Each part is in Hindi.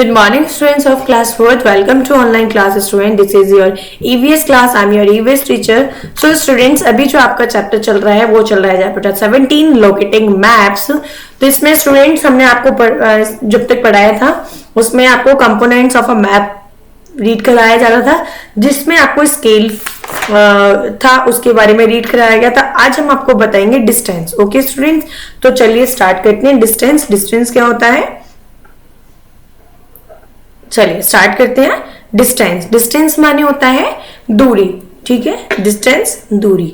Good morning, students of class 4th. Welcome to online class, student. This is your EVS class. I'm your EVS teacher. So, students, अभी जो आपका चैप्टर चल रहा है वो चल रहा है चैप्टर 17 लोकेटिंग मैप्स. तो इसमें स्टूडेंट्स हमने आपको जब तक पढ़ाया था उसमें आपको components of a map read कराया जा रहा था, जिसमें आपको स्केल था उसके बारे में रीड कराया गया था. आज हम आपको बताएंगे डिस्टेंस. ओके स्टूडेंट्स, तो चलिए स्टार्ट करते हैं. डिस्टेंस क्या होता है, चलिए स्टार्ट करते हैं. डिस्टेंस माने होता है दूरी. ठीक है, डिस्टेंस दूरी.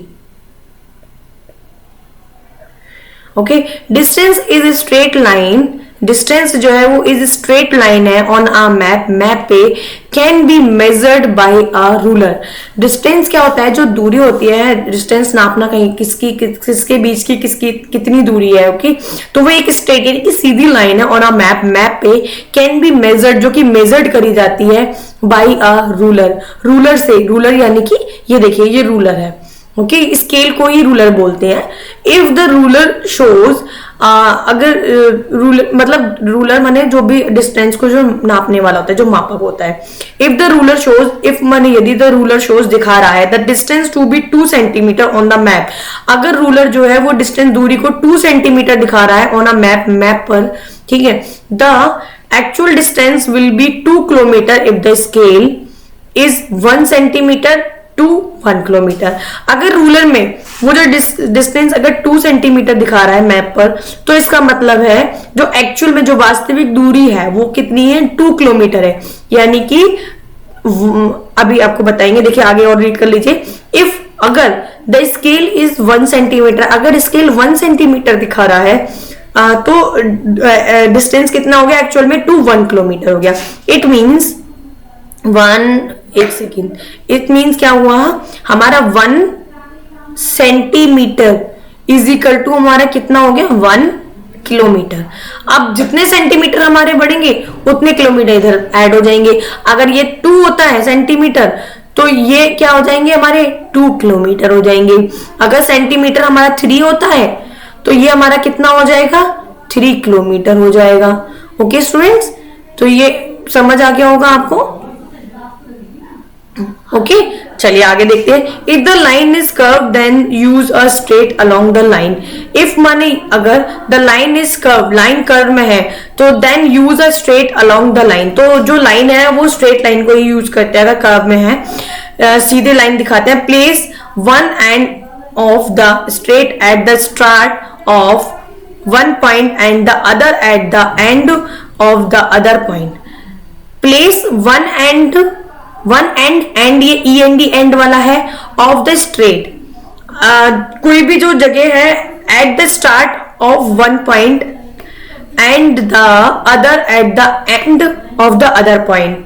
Okay, distance is a straight line. Distance जो है वो इज स्ट्रेट लाइन है ऑन अ मैप पे can be measured by a ruler. Distance क्या होता है, जो दूरी होती है. डिस्टेंस नापना कहीं किसके बीच की किसकी कितनी दूरी है. ओके, तो वो एक स्ट्रेट की सीधी लाइन है ऑन अ मैप पे कैन बी मेजर्ड, जो कि मेजर्ड करी जाती है बाय अ रूलर से. रूलर यानी कि ये देखिए ये रूलर है. ओके, स्केल को ही रूलर बोलते हैं. इफ द रूलर शोज, अगर रूलर मतलब रूलर माने जो भी डिस्टेंस को जो नापने वाला होता है, जो मापक होता है. If the ruler shows, if माने यदि द रूलर शोज दिखा रहा है the distance to be 2 centimetre on the map. अगर रूलर जो है वो डिस्टेंस दूरी को 2 सेंटीमीटर दिखा रहा है ऑन अ मैप पर, ठीक है, the actual distance will be 2 kilometre if the scale is 1 centimetre to 1 kilometre. अगर रूलर में वो जो डिस्टेंस अगर 2 सेंटीमीटर दिखा रहा है मैप पर, तो इसका मतलब है जो एक्चुअल में जो वास्तविक दूरी है वो कितनी है, 2 किलोमीटर है. यानी कि अभी आपको बताएंगे, देखिए आगे और रीड कर लीजिए. इफ अगर द स्केल इज 1 सेंटीमीटर, अगर स्केल 1 सेंटीमीटर दिखा रहा है तो डिस्टेंस कितना हो गया एक्चुअल में, 1 किलोमीटर हो गया. इट मीन्स एक सेकेंड, इट मीन्स क्या हुआ, हमारा 1 सेंटीमीटर इज इक्वल टू हमारा कितना हो गया, 1 किलोमीटर. अब जितने सेंटीमीटर हमारे बढ़ेंगे उतने किलोमीटर इधर ऐड हो जाएंगे. अगर ये 2 होता है सेंटीमीटर तो ये क्या हो जाएंगे हमारे 2 किलोमीटर हो जाएंगे. अगर सेंटीमीटर हमारा 3 होता है तो ये हमारा कितना हो जाएगा, 3 किलोमीटर हो जाएगा. ओके स्टूडेंट्स, तो ये समझ आ गया होगा आपको. ओके, चलिए आगे देखते हैं. If the line is curve then use a straight along the line. If माने अगर the line is curve, line curve में है, तो then use a straight along the line. तो जो लाइन है वो स्ट्रेट लाइन को ही यूज करते हैं. अगर कर्व में है सीधे लाइन दिखाते हैं. Place one end of the straight at the start of one point and the other at the end of the other point. Place one and ये एंड वाला है ऑफ द स्ट्रेट. कोई भी जो जगह है at the start of one point and the other at the end of the other point.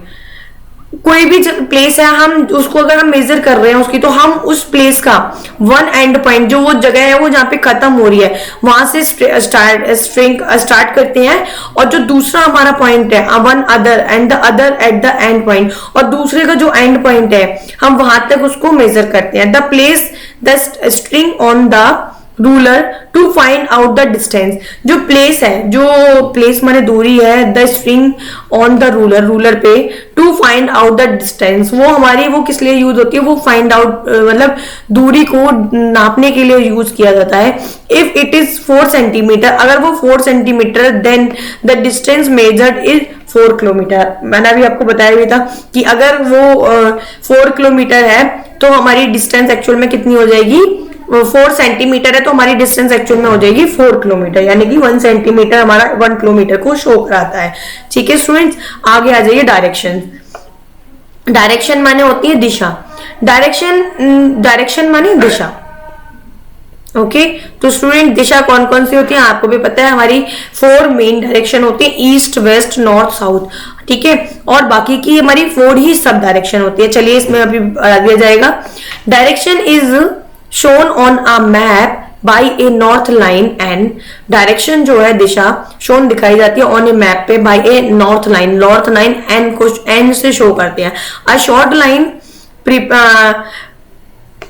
कोई भी प्लेस है, हम उसको अगर हम मेजर कर रहे हैं उसकी, तो हम उस प्लेस का वन एंड पॉइंट, जो वो जगह है वो जहाँ पे खत्म हो रही है, वहां से स्टार्ट करते हैं. और जो दूसरा हमारा पॉइंट है one other and the other at the end point, और दूसरे का जो एंड पॉइंट है हम वहां तक उसको मेजर करते हैं. The place the string on the ruler to find out the distance. जो प्लेस है, जो प्लेस माने दूरी है, the string on the ruler पे to find out the distance, वो हमारी वो किस लिए यूज होती है, वो फाइंड आउट मतलब दूरी को नापने के लिए यूज किया जाता है. इफ इट इज 4 सेंटीमीटर, अगर वो 4 centimetre then the distance measured is 4 kilometre. मैंने अभी आपको बताया भी था कि अगर वो 4 किलोमीटर है तो हमारी डिस्टेंस एक्चुअल में कितनी हो जाएगी, 4 सेंटीमीटर है तो हमारी डिस्टेंस एक्चुअल में हो जाएगी 4 किलोमीटर. यानी कि 1 सेंटीमीटर हमारा 1 किलोमीटर को शो कराता है. ठीक है स्टूडेंट्स, आगे आ जाइए. डायरेक्शन माने होती है दिशा. डायरेक्शन माने दिशा. ओके, तो स्टूडेंट दिशा कौन कौन सी होती है आपको भी पता है. हमारी 4 मेन डायरेक्शन होती है, ईस्ट वेस्ट नॉर्थ साउथ. ठीक है, और बाकी की हमारी 4 ही सब डायरेक्शन होती है. चलिए इसमें अभी आ दिया जाएगा. Direction is shown on a map by a north line and direction जो है दिशा shown दिखाई जाती है on a map पे by a north line n को n से शो करते हैं. a short line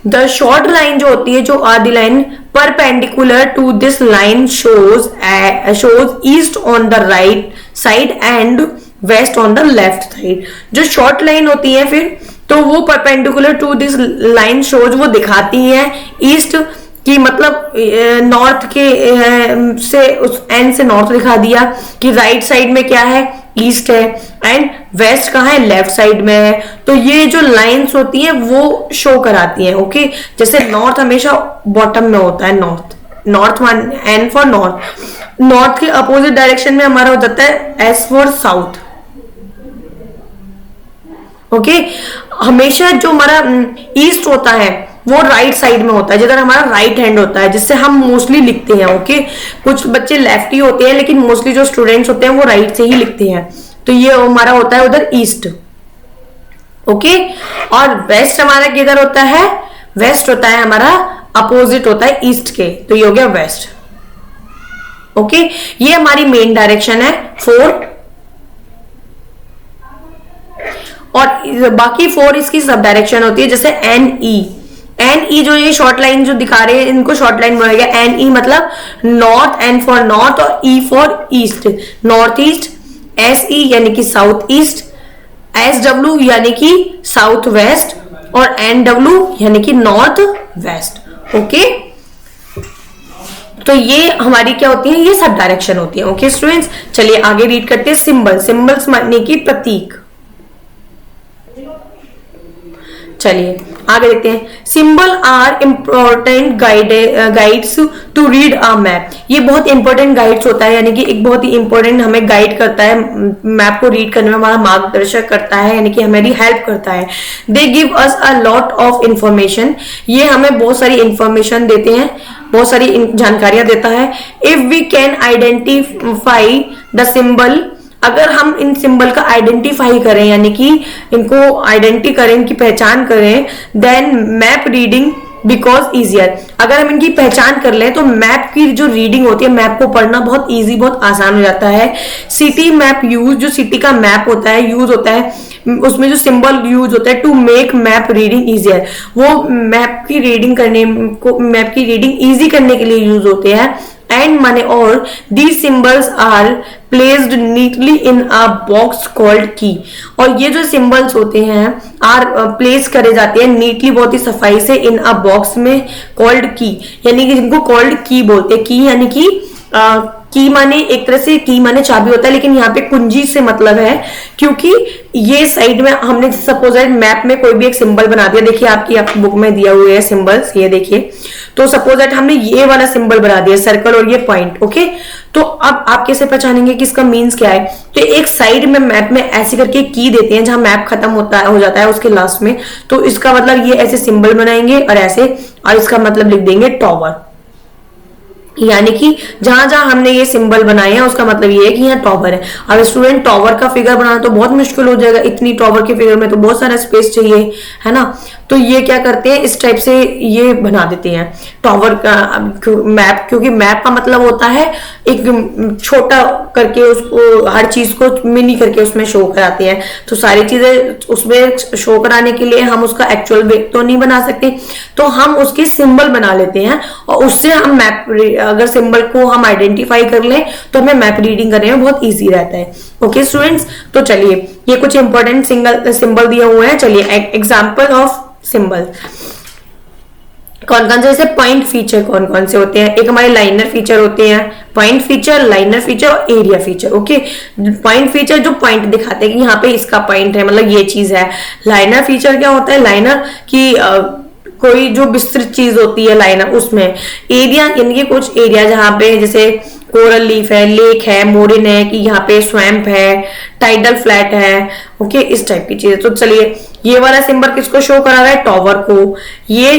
the short line जो होती है, जो आधी line perpendicular to this line shows east on the right side and west on the left side. जो शॉर्ट लाइन होती है फिर तो वो perpendicular to this line shows, वो दिखाती है ईस्ट कि मतलब नॉर्थ के से उस एंड से नॉर्थ दिखा दिया कि राइट साइड में क्या है, ईस्ट है, एंड वेस्ट कहाँ है, लेफ्ट साइड में है। तो ये जो लाइंस होती हैं वो शो कराती हैं। ओके, जैसे नॉर्थ हमेशा बॉटम में होता है, north one N for north. North के अपोजिट डायरेक्शन में हमारा हो जाता है एस फॉर साउथ। ओके, हमेशा जो हमारा ईस्ट होता है वो राइट साइड में होता है, जिधर हमारा राइट हैंड होता है, जिससे हम मोस्टली लिखते हैं। ओके, कुछ बच्चे लेफ्ट ही होते हैं लेकिन मोस्टली जो स्टूडेंट्स होते हैं वो राइट से ही लिखते हैं। तो ये हमारा होता है उधर ईस्ट। ओके, और वेस्ट हमारा किधर होता है, वेस्ट होता है हमारा अपोजिट होता है ईस्ट के, तो ये हो गया वेस्ट। ओके, ये हमारी मेन डायरेक्शन है 4, और बाकी 4 इसकी सब डायरेक्शन होती है, जैसे एन ई जो ये शॉर्ट लाइन जो दिखा रहे हैं इनको शॉर्ट लाइन बोला गया। एन ई मतलब नॉर्थ, एन फॉर नॉर्थ और E for east, north east. S E यानी कि साउथ ईस्ट, एस डब्ल्यू यानी कि साउथ वेस्ट, और एन डब्ल्यू यानी कि नॉर्थ वेस्ट। ओके, तो ये हमारी क्या होती है, ये सब डायरेक्शन होती है। ओके स्टूडेंट्स, चलिए आगे रीड करते हैं सिंबल। सिंबल्स माने की प्रतीक। चलिए आगे देखते हैं। Symbol are important guides to read a map. ये बहुत इंपॉर्टेंट गाइड्स होता है, यानी कि एक बहुत ही इंपॉर्टेंट हमें गाइड करता है, मैप को रीड करने में हमारा मार्गदर्शक करता है, यानी कि हमारी हेल्प करता है। They give us a lot of information. ये हमें बहुत सारी इंफॉर्मेशन देते हैं, बहुत सारी जानकारियां देता है। If we can identify the symbol, अगर हम इन सिंबल का आइडेंटिफाई करें, यानी कि इनको आइडेंटिटी करें, इनकी पहचान करें, then map reading because easier. अगर हम इनकी पहचान कर लें तो मैप की जो रीडिंग होती है, मैप को पढ़ना बहुत इजी, बहुत आसान हो जाता है। सिटी मैप यूज, जो सिटी का मैप होता है यूज होता है, उसमें जो सिंबल यूज होता है to make map reading easier, वो मैप की रीडिंग करने को, मैप की रीडिंग इजी करने के लिए यूज होते हैं। एंड माने और these symbols are placed neatly in a box called key। और ये जो सिंबल्स होते हैं आर प्लेस करे जाते हैं नीटली, बहुत ही सफाई से, इन अ बॉक्स में, कॉल्ड की, यानी कि जिनको कॉल्ड की बोलते हैं। की यानी कि की माने एक तरह से की माने चाबी होता है, लेकिन यहाँ पे कुंजी से मतलब है, क्योंकि ये साइड में हमने सपोज मैप में कोई भी एक सिंबल बना दिया, देखिए आपकी बुक में दिया हुआ है सिंबल्स, ये देखिए। तो सपोज दैट हमने ये वाला सिंबल बना दिया, सर्कल और ये पॉइंट। ओके, तो अब आप कैसे पहचानेंगे कि इसका मीन्स क्या है। तो एक साइड में मैप में ऐसे करके की देते हैं, जहां मैप खत्म हो जाता है उसके लास्ट में, तो इसका मतलब ये ऐसे सिंबल बनाएंगे और ऐसे, और इसका मतलब लिख देंगे टॉवर। यानी कि जहां जहां हमने ये सिंबल बनाए हैं उसका मतलब ये है कि यहाँ टॉवर है। अब स्टूडेंट टॉवर का फिगर बनाना तो बहुत मुश्किल हो जाएगा, इतनी टॉवर के फिगर में तो बहुत सारा स्पेस चाहिए, है ना। तो ये क्या करते हैं, इस टाइप से ये बना देते हैं टॉवर का मैप, क्योंकि मैप का मतलब होता है एक छोटा करके उसको, हर चीज को मिनी करके उसमें शो कराते हैं। तो सारी चीजें उसमें शो कराने के लिए हम उसका एक्चुअल वेट तो नहीं बना सकते, तो हम उसके सिंबल बना लेते हैं, और उससे हम मैप, अगर सिंबल को हम आइडेंटिफाई कर लें तो हमें मैप रीडिंग करने में बहुत इजी रहता है। ओके स्टूडेंट्स, तो चलिए ये कुछ इंपॉर्टेंट सिंबल दिए हुए हैं। चलिए एग्जांपल ऑफ सिंबल कौन कौन से, जैसे पॉइंट फीचर कौन कौन से होते हैं। एक हमारे लाइनर फीचर होते हैं, पॉइंट फीचर, लाइनर फीचर और area feature. Okay, point feature जो पॉइंट दिखाते हैं कि यहाँ पे इसका पॉइंट है, मतलब ये चीज है। लाइनर फीचर क्या होता है, लाइनर की कोई जो विस्तृत चीज होती है लाइनर, उसमें। एरिया यानी कि कुछ एरिया जहाँ पे जैसे कोरल लीफ है, लेक है, मोरिन है, कि यहाँ पे स्वैम्प है, टाइडल फ्लैट है। ओके, इस टाइप की चीज। तो चलिए ये वाला सिंबल किसको शो करा रहा है, टॉवर को। ये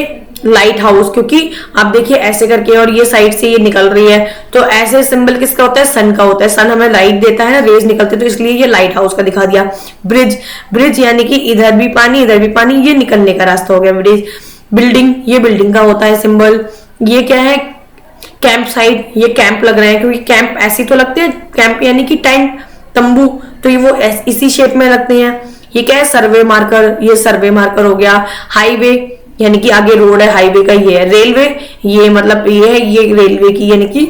लाइट हाउस, क्योंकि आप देखिए ऐसे करके और ये साइड से ये निकल रही है, तो ऐसे सिंबल किसका होता है, सन का होता है। सन हमें लाइट देता है ना, रेज निकलते, तो इसलिए ये लाइट हाउस का दिखा दिया। ब्रिज, ब्रिज यानी कि इधर भी पानी इधर भी पानी, ये निकलने का रास्ता हो गया ब्रिज। बिल्डिंग, ये बिल्डिंग का होता है सिंबल। ये क्या है, कैंप साइड, ये कैंप लग रहे हैं, क्योंकि कैंप ऐसी तो लगते हैं, कैंप यानी कि टेंट, तंबू, तो ये वो इसी शेप में लगते हैं। ये क्या है, सर्वे मार्कर, ये सर्वे मार्कर हो गया। हाईवे यानी कि आगे रोड है, हाईवे का ये है। रेलवे, ये मतलब ये है, ये रेलवे की, यानी कि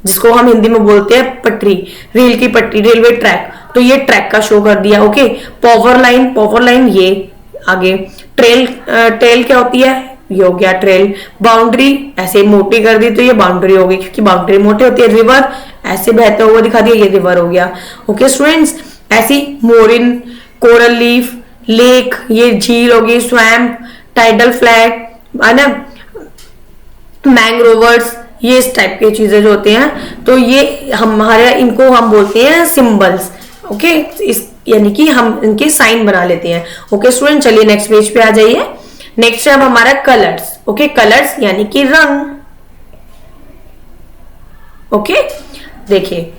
जिसको हम हिंदी में बोलते हैं पटरी, रेल की पटरी, रेलवे ट्रैक। तो ये ट्रैक का शो कर दिया। ओके, पावर लाइन ये आगे। ट्रेल क्या होती है, ये हो गया ट्रेल। बाउंड्री ऐसे मोटी कर दी तो ये बाउंड्री हो गई, क्योंकि बाउंड्री मोटी होती है। रिवर ऐसे बहता हुआ दिखा दिया, ये रिवर हो गया। ओके स्टूडेंट्स, ऐसी मोरिन, कोरल लीफ, लेक ये झील होगी, स्वैम्प, टाइडल फ्लैग है ना, मैंग्रोवर्स, ये इस टाइप की चीजें जो होती हैं, तो ये हमारे इनको हम बोलते हैं सिंबल्स। ओके, इस यानी कि हम इनके साइन बना लेते हैं। ओके स्टूडेंट, चलिए नेक्स्ट पेज पे आ जाइए। नेक्स्ट है अब हमारा कलर्स। ओके, कलर्स यानी कि रंग। ओके, देखिए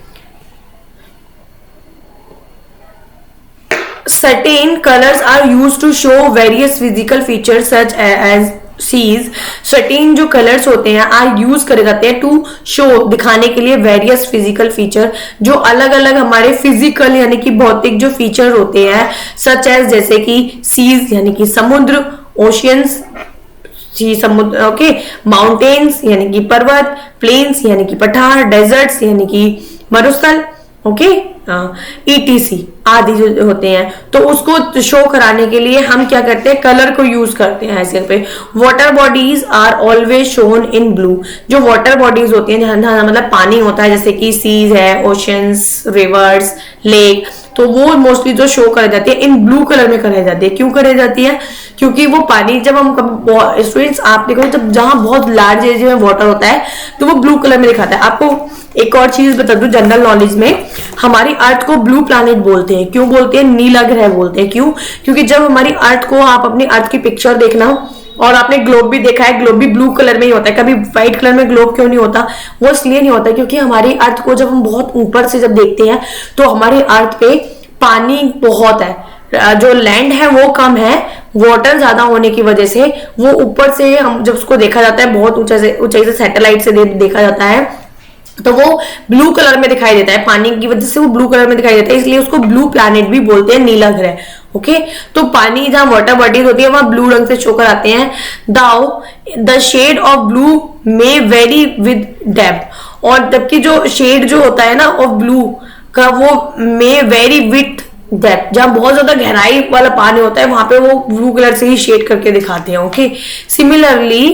certain colors are used to show various physical features such as seas। certain जो कलर्स होते हैं आर यूज करे जाते हैं टू शो, दिखाने के लिए वेरियस फिजिकल फीचर, जो अलग अलग हमारे फिजिकल यानी कि भौतिक जो फीचर होते हैं, सच एज जैसे कि सीज यानी कि समुद्र, ओशियंस समुद्र, ओके, माउंटेन्स यानी कि पर्वत, प्लेन्स यानी कि पठार, डेजर्ट्स यानी कि मरुस्थल, ओके, ETC आदि जो होते हैं। तो उसको शो कराने के लिए हम क्या करते हैं, कलर को यूज करते हैं ऐसे पे। Water bodies are always shown in blue. जो वाटर बॉडीज होती हैं जहां मतलब पानी होता है, जैसे कि सीज है, ओशंस, रिवर्स, लेक, तो वो मोस्टली जो शो कराई जाती है इन ब्लू कलर में कराई जाती है। क्यों कराई जाती है, क्योंकि वो पानी जब हम स्टूडेंट्स आप देखो, जब जहां बहुत लार्ज एरिया में वाटर होता है तो वो ब्लू कलर में दिखाता है। आपको एक और चीज बता दूं, जनरल नॉलेज में हमारी अर्थ को ब्लू प्लैनेट बोलते हैं। क्यों बोलते हैं, नीला ग्रह बोलते हैं। क्यों, क्योंकि जब हमारी अर्थ को, आप अपनी अर्थ की पिक्चर देखना, और आपने ग्लोब भी देखा है, ग्लोब भी ब्लू कलर में ही होता है। कभी व्हाइट कलर में ग्लोब क्यों नहीं होता, वो इसलिए नहीं होता क्योंकि हमारी अर्थ को जब हम बहुत ऊपर से जब देखते हैं तो हमारी अर्थ पे पानी बहुत है, जो लैंड है वो कम है, वाटर ज्यादा होने की वजह से वो ऊपर से हम जब उसको देखा जाता है, बहुत ऊंचाई से सैटेलाइट से देखा जाता है, तो वो ब्लू कलर में दिखाई देता है। पानी की वजह से वो ब्लू कलर में दिखाई देता है, इसलिए उसको ब्लू प्लैनेट भी बोलते हैं, नीला ग्रह। ओके, तो पानी जहां वाटर बॉडीज होती है वहां ब्लू रंग से शो कराते हैं। Though the shade of blue may vary with depth, और जबकि जो शेड जो होता है ना ऑफ ब्लू का, वो मे वेरी विथ डेप्थ, जहां बहुत ज्यादा गहराई वाला पानी होता है वहां पे वो ब्लू कलर से ही शेड करके दिखाते हैं। Okay, similarly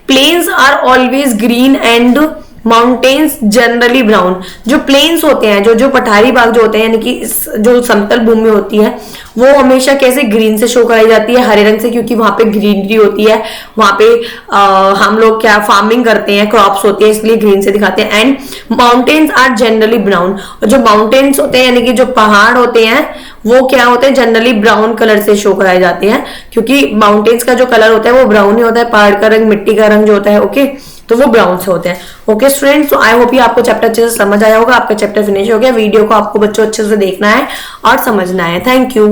plains are always green and mountains generally brown. जो प्लेन्स होते हैं, जो पठारी भाग जो होते हैं, यानी कि जो समतल भूमि होती है, वो हमेशा कैसे ग्रीन से शो कराई जाती है, हरे रंग से, क्योंकि वहां पे ग्रीनरी होती है, वहां पे हम लोग क्या फार्मिंग करते हैं, क्रॉप्स होती है, इसलिए ग्रीन से दिखाते हैं। And mountains are generally brown, और जो माउंटेन्स होते हैं यानी कि जो पहाड़ होते हैं वो क्या होते हैं, जनरली ब्राउन कलर से शो कराए जाते हैं, क्योंकि माउंटेन्स का जो कलर होता है वो ब्राउन ही होता है, पहाड़ का रंग, मिट्टी का रंग जो होता है, ओके, तो वो ब्राउन से होते हैं। ओके स्टूडेंट्स, तो आई होप ये आपको चैप्टर अच्छे से समझ आया होगा। आपका चैप्टर फिनिश हो गया। वीडियो को आपको बच्चों अच्छे से देखना है और समझना है। Thank you.